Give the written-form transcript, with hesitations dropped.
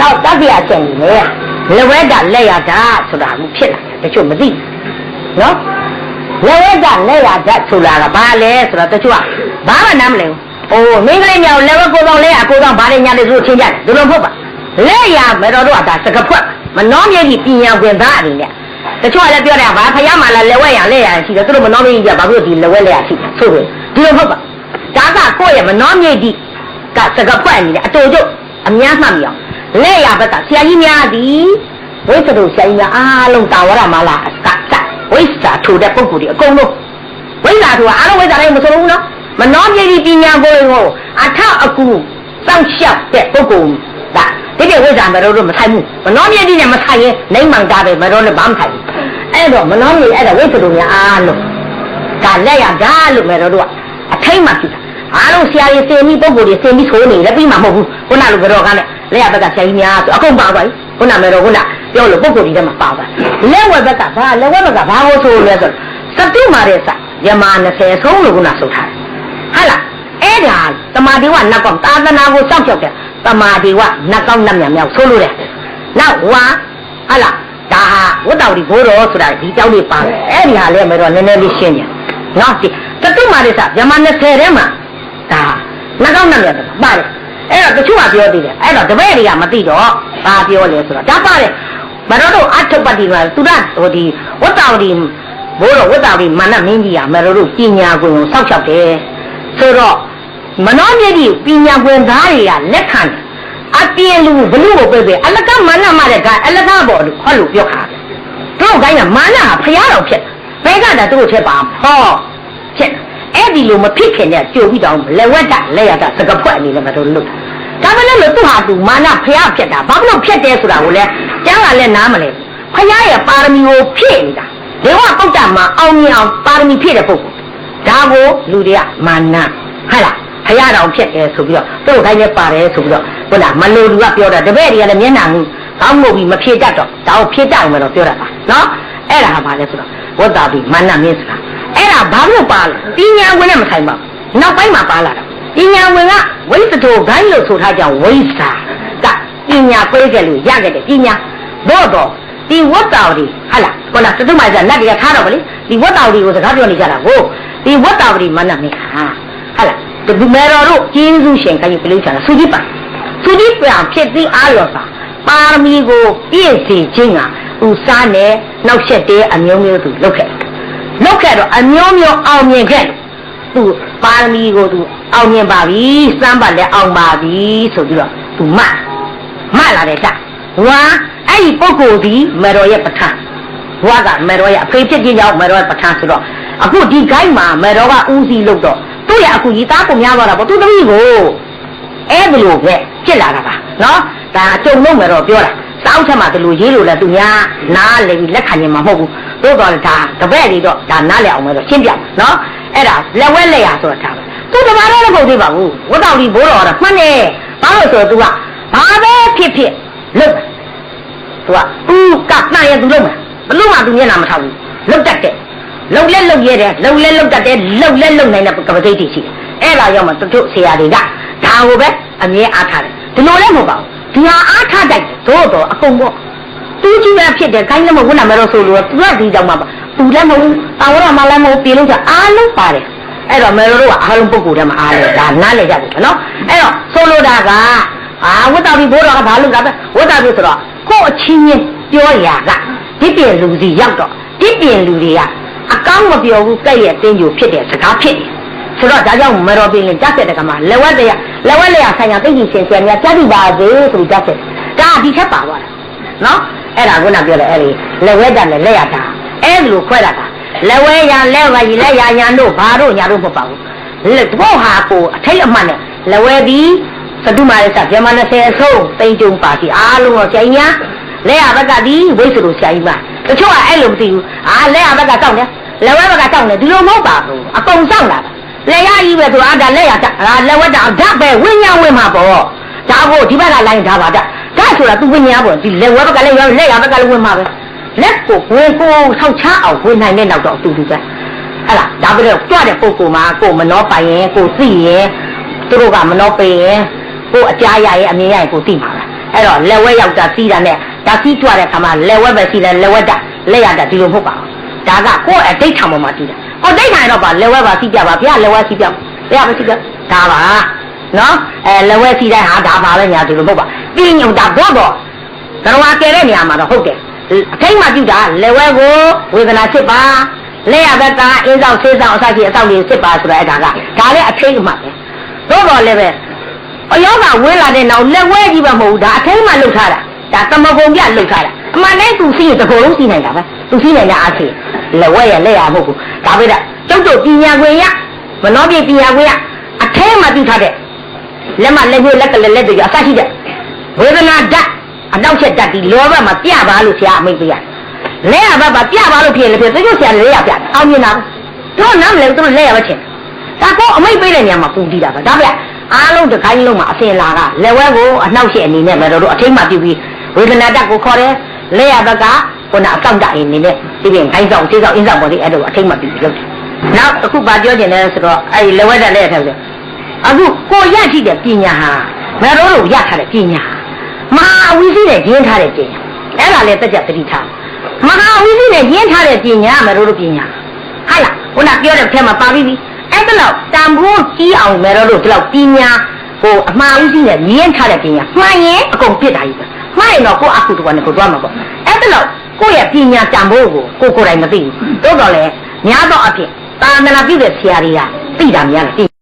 နောက်တတိယအချက်ကြီးလေလက်ဝဲကလက်ရတာဆိုတာကိုဖြစ်လာတယ်တချို့မသိနော်လက်ဝဲကလက်ရတာဆိုတာကဘာလဲဆိုတော့တချို့ကဘာမှနားမလည်ဘူးအိုးမင်းကလေးမြောက်လက်ဝဲကိုတော့လဲအကိုတော့ဘာလဲညာလဲသူချင်းကြတယ်ဒီလိုမဟုတ်ပါလက်ရမယ်တော်တို့ကဒါစကဖွက်မနှောမြည်ပြီးပညာquyềnသားအနေနဲ့တချို့ကလည်းပြောတယ်ဘာဖယားမှလည်းလက်ဝဲရလက်ရရှိတယ်သူတို့မနှောမြည်ကြီးကဘာလို့ဒီလက်ဝဲလက်ရရှိတယ်ဆိုတယ်ဒီလိုမဟုတ်ပါဒါကကိုယ့်ရဲ့မနှောမြည်ကြီးကစကဖွက်အနေနဲ့အတူတူအများမှတ်မြောင်လက်ရဘက်ကဆရာကြီးများသည်ဝိသတို့ဆရာကြီးများအားလုံးတာဝရမလာအစကဝိစာထူတဲ့ပုဂ္ဂိုလ်တွေအကုန်လုံးဝိစာထူကအားလုံးဝိစာတိုင်းမဆိုဘူးနော်မနှောမြည်ကြီးပညာကိုယ်ကိုအထအကူစောင့်ရှောက်တဲ့ပုဂ္ဂိုလ်ဒါဒီဝိဇ္ဇာမတော်တို့မဆိုင်ဘူးမနှောမြည်ကြီးနဲ့မဆိုင်ရင်နိုင်မှန်တာပဲမတော်လည်းဘာမှမဆိုင်ဘူးအဲ့တော့မနှောမြည်အဲ့ဒါဝိသတို့များအားလုံးကလက်ရဓာလို့မတော်တို့ကအထိမ့်မှဖြစ်တာအားလုံးဆရာကြီးစင်ပြီးပုဂ္ဂိုလ်တွေစင်ပြီးဆိုနေလည်းပြီးမှမဟုတ်ဘူးခုနလိုမတော်ကလည်းလက်ရဘက်ကဆရာကြီးများဆိုအကုန်ပါသွားပြီခုနမတော်ခုနပြောလို့ပုဂ္ဂိုလ်တွေထဲမှာပါသွားလက်ဝဲဘက်ကဘာလက်ဝဲဘက်ကဘာကိုဆိုလဲဆိုစတိမာတဲ့စယမ20ဆုံးလို့ခုနဆိုထားတယ်ဟုတ်လားအဲ့ဒါတမာဒီဝနတ်ကောင်သာသနာကိုစောင့်ရှောက်တယ်တမာဒီဝနတ်ကောင်းနတ်မြတ်မြောက်ဆိုလို့တယ်နောက်ဝါဟာလားဒါဟာဝတ္တဝတိဘိုးတော်ဆိုတာဒီကြောင်းလေးပါတယ်အဲ့ဒီဟာလည်းမတော်နည်းနည်းလေးရှင်းတယ်နော်ဒီတတုမာရိသဗြဟ္မ20ထဲမှာဒါနတ်ကောင်းနတ်မြတ်ပါတယ်အဲ့တော့တချို့ကပြောသေးတယ်အဲ့တော့တပည့်တွေကမသိတော့ဘာပြောလဲဆိုတော့ဒါပါတယ်မတော်တို့အထုပ္ပတိကသူရဟိုဒီဝတ္တဝတိဘိုးတော်ဝတ္တဝတိမာနမင်းကြီးကမတော်တို့ပညာကိုယ်ကိုစောင့်ရှောက်တယ်ဆိုတော့မနောမြည်ပညာquyềnသားတွေကလက်ခံတယ်အပြင်းလူဘလူကိုပဲအလကမာနမတဲ့ကအလကပေါ်လို့ခေါ်လို့ပြောခါတယ်တို့ကိုင်းကမာနဟာဖျားတော်ဖြစ်ဘဲကတာတို့ချက်ပါဟောချက်အဲ့ဒီလိုမဖြစ်ခင်နဲ့ကြိုပြီးတော့လက်ဝက်တာလက်ရတာစကဖွက်အနေနဲ့မတို့လို့ဒါပဲလို့သူဟာသူမာနဖျားဖြစ်တာဘာလို့ဖြစ်တယ်ဆိုတာကိုလည်းကျမ်းကလည်းနားမလဲဖျားရဲ့ပါရမီကိုဖြည့်နေတာဒေဝပုဒ်တာမှာအောင်မြင်အောင်ပါရမီဖြည့်တဲ့ပုဂ္ဂိုလ်ဒါကိုလူတွေကမာနဟုတ်လားဖယားတော်ဖြစ်တယ်ဆိုပြီးတော့သူ့တိုင်းလည်းပါတယ်ဆိုပြီးတော့ဟုတ်လားမလိုလူကပြောတာတပည့်တွေကလည်းမျက်နှာမှုကောင်းမှုပြီးမဖြေတတ်တော့ဒါကိုဖြေတတ်အောင်တော့ပြောတာပါနော်အဲ့ဒါဘာလဲဆိုတော့ဝတ္တာပိမာနမင်းဆိုတာအဲ့ဒါဘာလို့ပါလဲပညာဝင်နဲ့မဆိုင်ပါဘူးနောက်ပိုင်းမှာပါလာတာပညာဝင်ကဝိသတောဂိုင်းလို့ဆိုထားကြဝိစာကပညာပေးခဲ့လို့ရခဲ့တယ်ပညာတော့တော့ဒီဝတ္တာပိဟာလားဟုတ်လားတတုမိုင်ကလက်တွေကထားတော့ဗလေဒီဝတ္တာပိကိုစကားပြောနေကြတာကိုဒီဝတ္တာပိမာနမင်းဟာဟာလားဒီမေတော်တို့ကျေးဇူးရှင်ခိုင်းပြလို့ချတာသုတိပါသုတိပြန်ဖြစ်ပြီးအားလျော်ပါပါရမီကိုပြည့်စုံခြင်းကသူစားနဲ့နောက်ဆက်တဲ့အမျိုးမျိုးသူလုပ်ခဲ့တော့အမျိုးမျိုးအောင်မြင်ခဲ့သူပါရမီကိုသူအောင်မြင်ပါပြီစမ်းပါလည်းအောင်ပါပြီဆိုပြီးတော့သူမလာတယ်ကြဝါအဲ့ဒီပုဂ္ဂိုလ်ဒီမေတော်ရဲ့ပဋ္ဌာန်းဝါကမေတော်ရဲ့အဖေဖြစ်ခြင်းကြောင့်မေတော်ရဲ့ပဋ္ဌာန်းဆိုတော့အခုဒီဂိုင်းမှာမေတော်ကဦးစီးလုပ်တော့သူ့ရဲ့အခုကြီးသားကိုများသွားတာပေါ့သူသမီးကိုအဲ့ဒီလိုပဲဖြစ်လာတာပါနော်ဒါအကျုံလုံးမယ်တော့ပြောတာစောက်ချက်မှာဒီလိုရေးလို့လဲသူများနားလေပြီးလက်ခံနေမှာမဟုတ်ဘူးတို့တော့ဒါတပည့်တွေတော့ဒါနားလည်အောင်မယ်တော့ရှင်းပြနော်အဲ့ဒါလက်ဝဲလက်ရဆိုတော့ဒါပဲသူတပါးတော့မဟုတ်သေးပါဘူးဝတ္တဝတိဘိုးတော်ကမှတ်နေဘာလို့ဆိုတော့သူကဘာပဲဖြစ်လုပ်သူကနှံ့ရသူလုပ်မှာဘလို့မှသူမျက်နှာမထောက်ဘူးလုပ်တတ်တယ်လုံလဲလုံရဲတယ်လုံလဲလုံတတ်တယ်လုံလဲလုံနိုင်တဲ့ကပစိတ်တွေရှိတယ်အဲ့ဒါရောက်မှသူတို့ဆရာတွေကဒါကိုပဲအမြဲအားထားတယ်ဒီလိုလည်းမဟုတ်ပါဘူးဒီဟာအားထားတတ်တယ်တော့အကုန်ပေါ့သူကြီးပဲဖြစ်တယ်ခိုင်းလည်းမဟုတ်ဘူးနာမတော်ဆိုလို့သူကဒီကြောင့်မှပါသူလည်းမဟုတ်ဘူးတာဝရမလည်းမဟုတ်ပြေလို့ကြအားလုံးပါတယ်အဲ့တော့မေတော်တို့ကအားလုံးပုဂ္ဂိုလ်ထဲမှာအားလဲဒါနားလဲကြတယ်နော်အဲ့တော့ဆိုလိုတာကဝတ္တပိဘိုးတော်ကဘာလို့လဲဝတ္တပိဆိုတော့ကိုယ့်အချင်းချင်းပြောရာကဒီပြင်လူစီရောက်တော့ဒီပြင်လူတွေကအကောင်းမပြောဘူးကြက်ရဲ့တင်းကျိုဖြစ်တဲ့စကားဖြစ်တယ်ဆိုတော့ဒါကြောင့်မတော်ပင်လည်းကြားတဲ့တကမှာလက်ဝဲလက်ရဆိုင်ရာသိကြီးရှင်ဆရာများကြားပြီးပါစေဆိုပြီးကြားတဲ့ဒါဒီထက်ပါသွားတာနော်အဲ့ဒါကပြောတယ်အဲ့ဒီလက်ဝဲတက်နဲ့လက်ရတာအဲ့လိုခွဲတာလက်ဝဲရလက်ဝဲကြီးလက်ရညာတို့ဘာတို့ညာတို့မဟုတ်ပါဘူးလက်ဘောဟာကိုအထိတ်အမှတ်နဲ့လက်ဝဲပြီးသတုမာရစဗြဟ္မ20အဆုံးတိန်ကျုံပါစီအားလုံးတော့ဆရာကြီးများလက်ရဘက်ကဒီဝိသုတို့ဆရာကြီးမတချို့ကအဲ့လိုမသိဘူးလက်ရဘက်ကတောက်တယ်လက်ဝဲဘက်ကတောက်တယ်ဒီလိုမဟုတ်ပါဘူးအကုန်စောင့်လာတာလက်ရကြီးပဲသူဒါလက်ရတာလက်ဝဲတာဓာတ်ပဲဝိညာဉ်ဝင်မှာပေါ့ဒါကိုဒီဘက်ကလိုင်းထားပါဓာတ်ဆိုတာသူဝိညာဉ်ပေါ့ဒီလက်ဝဲဘက်ကလည်းလက်ရဘက်ကလည်းဝင်မှာပဲလက်ကိုဝင်ကိုဆောက်ချအောင်ဝင်နိုင်တဲ့နောက်တော့တူတူပဲအဲ့လားဒါပဲတော့ကြွတဲ့ပုဂ္ဂိုလ်မှာကိုမနှောပိုင်ရင်ကိုသိရင်သူတို့ကမနှောပေးရင်ကိုအကြားရရဲ့အမြင်ရရင်ကိုသိမှာပဲ အဲ့တော့လက်ဝဲရောက်တာစီးတာနဲ့ဒါစီးကြွတဲ့ခါမှာလက်ဝဲပဲစီးတယ်လက်ဝဲတက်လက်ရတက်ဒီလိုမဟုတ်ပါဘူးဒါကကိုယ့်အတိတ်ထောင်ပေါ်မှာတည်တာဟောတိတ်ထိုင်တော့ပါလက်ဝဲပါစီးပြပါဗျာလက်ဝဲစီးပြဗျာမစီးပြဒါပါနော်လက်ဝဲစီးတဲ့ဟာဒါပါပဲညာဒီလိုမဟုတ်ပါပြင်းညုံတာဘောတော့တော်ကဲတဲ့နေရာမှာတော့ဟုတ်တယ်အထိတ်မှပြုတာလက်ဝဲကိုဝေဒနာ7ပါလက်ရဘက်ကအင်းဆောင်ဆေးဆောင်အစရှိအဆောက်လေး7ပါဆိုတော့အဲ့ဒါလည်းအထိတ်မှပဲတော့တော့လည်းပဲအယောကဝေးလာတဲ့နောက်လက်ဝဲကြီးပဲမဟုတ်ဘူးဒါအထိတ်မှလှုပ်ထားတာဒါတမကုံပြလှုပ်ထားတာအမှန်နဲ့သူစီးရင်တစ်ခုလုံးစီးနိုင်တာပဲသူစီးနိုင်တဲ့အားဖြင့်လက်ဝဲရလက်ရမဟုတ်ဘူးဒါပဲတဲ့ကျုပ်တို့ပညာခွင့်ရမနှောပြပညာခွင့်ရအထိတ်မှပြုထားတဲ့လက်မလက်ညှိုးလက်ကလည်းလက်တွေအစရှိတဲ့ဝေဒနာဓာတ်အနောက်ချက်ဓာတ်ဒီလောဘမှာပြပါလို့ဆရာအမိန့်ပေးရလက်ရဘက်ပြပါလို့ဖြစ်လေဖြစ်သူတို့ဆရာလက်ရပြအောင်မြင်တာတို့နားမလဲသူတို့လက်ရပဲချင်းဒါကောအမိန့်ပေးတဲ့နေရာမှာပူတည်တာပဲဒါပဲအားလုံးတစ်ခိုင်းလုံးမှာအစင်လာကလက်ဝဲကိုအနောက်ရှေ့အနေနဲ့ပဲတို့အထိတ်မှပြုပြီးဝေဒနာဓာတ်ကိုခေါ်တယ်လက်ရဘက်ကခုနအကောင့်ဓာတ်အနေနဲ့ဒီပြင်ခိုင်းဆောင်ဆေးဆောင်အင်းဆောင်ပေါ်လေးအဲ့ဒါကိုအထိတ်မှပြုပြီးလုပ်တယ်နောက်အခုဗာပြောကျင်တယ်ဆိုတော့အဲ့ဒီလက်ဝဲဓာတ်လက်ရထက်ဆိုအခုကိုရရှိတဲ့ပညာဟာမတော်လို့ရထားတဲ့ပညာမဟာအဝိဇ္ဇနဲ့ရင်းထားတဲ့ပညာအဲ့ဒါလည်းတက်ကြသတိထားမဟာအဝိဇ္ဇနဲ့ရင်းထားတဲ့ပညာမတော်လို့ပညာဟာလားခုနပြောတဲ့ထဲမှာပါပြီးပြီအဲ့ဒါတော့တန်ဖိုးကြီးအောင်မတော်လို့ဒီလောက်ပညာဟိုအမှားအဝိဇ္ဇနဲ့ရင်းထားတဲ့ပညာမှန်ရင်အကုန်ပြစ်တာကြီးပဲမှန်ရင်တော့ကိုယ့်အခုတကွာနဲ့ကိုသွားမှာပေါ့အဲ့ဒါတော့ကိုယ့်ရဲ့ပညာတန်ဖိုးကိုကိုယ်တိုင်မသိဘူးတိုးတော့လေများတော့အဖြစ်သာသနာပြုတဲ့ဆရာတွေကသိတာများတယ်